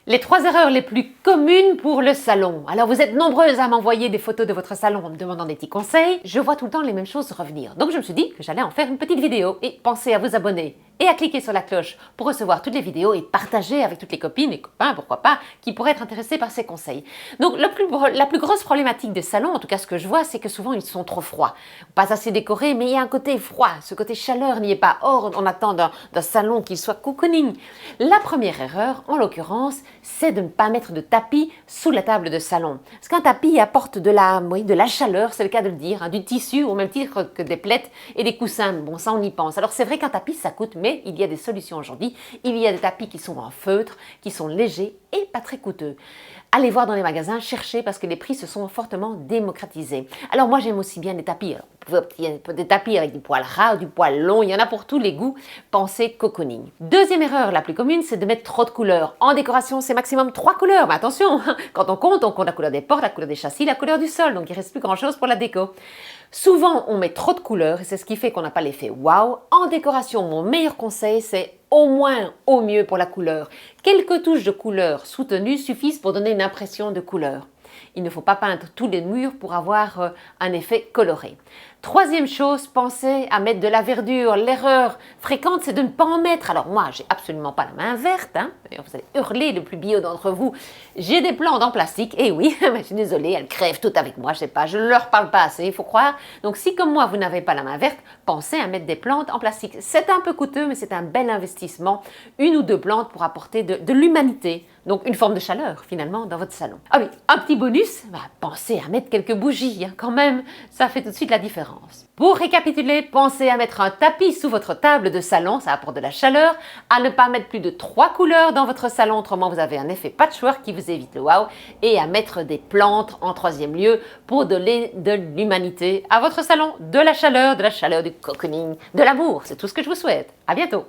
Les 3 erreurs les plus communes pour le salon. Alors vous êtes nombreuses à m'envoyer des photos de votre salon en me demandant des petits conseils. Je vois tout le temps les mêmes choses revenir. Donc je me suis dit que j'allais en faire une petite vidéo. Et pensez à vous abonner et à cliquer sur la cloche pour recevoir toutes les vidéos et partager avec toutes les copines et copains, pourquoi pas, qui pourraient être intéressés par ces conseils. Donc la plus grosse problématique des salons, en tout cas ce que je vois, c'est que souvent ils sont trop froids. Pas assez décorés, mais il y a un côté froid. Ce côté chaleur n'y est pas. Or, on attend d'un salon qu'il soit cocooning. La première erreur, en l'occurrence, c'est de ne pas mettre de tapis sous la table de salon. Parce qu'un tapis apporte de la chaleur, c'est le cas de le dire, du tissu au même titre que des plaids et des coussins. Bon, ça on y pense. Alors c'est vrai qu'un tapis ça coûte, mais il y a des solutions aujourd'hui. Il y a des tapis qui sont en feutre, qui sont légers et pas très coûteux. Allez voir dans les magasins, cherchez parce que les prix se sont fortement démocratisés. Alors moi j'aime aussi bien les tapis. Alors, vous pouvez obtenir des tapis avec du poil ras, du poil long, il y en a pour tous les goûts. Pensez cocooning. Deuxième erreur la plus commune, c'est de mettre trop de couleurs. En décoration, c'est maximum 3 couleurs. Mais attention, quand on compte la couleur des portes, la couleur des châssis, la couleur du sol. Donc il ne reste plus grand chose pour la déco. Souvent, on met trop de couleurs et c'est ce qui fait qu'on n'a pas l'effet waouh. En décoration, mon meilleur conseil, c'est au moins, au mieux pour la couleur. Quelques touches de couleur soutenues suffisent pour donner une impression de couleur. Il ne faut pas peindre tous les murs pour avoir un effet coloré. Troisième chose, pensez à mettre de la verdure. L'erreur fréquente, c'est de ne pas en mettre. Alors moi, j'ai absolument pas la main verte. D'ailleurs, vous allez hurler le plus bio d'entre vous. J'ai des plantes en plastique. Et oui, je suis désolée, elles crèvent toutes avec moi. Je sais pas, je ne leur parle pas assez, il faut croire. Donc si comme moi, vous n'avez pas la main verte, pensez à mettre des plantes en plastique. C'est un peu coûteux, mais c'est un bel investissement. 1 ou 2 plantes pour apporter de l'humanité. Donc une forme de chaleur finalement dans votre salon. Ah oui, un petit bonus, pensez à mettre quelques bougies quand même, ça fait tout de suite la différence. Pour récapituler, pensez à mettre un tapis sous votre table de salon, ça apporte de la chaleur, à ne pas mettre plus de 3 couleurs dans votre salon, autrement vous avez un effet patchwork qui vous évite le wow, et à mettre des plantes en 3e lieu pour donner de l'humanité à votre salon, de la chaleur, du cocooning, de l'amour, c'est tout ce que je vous souhaite. À bientôt.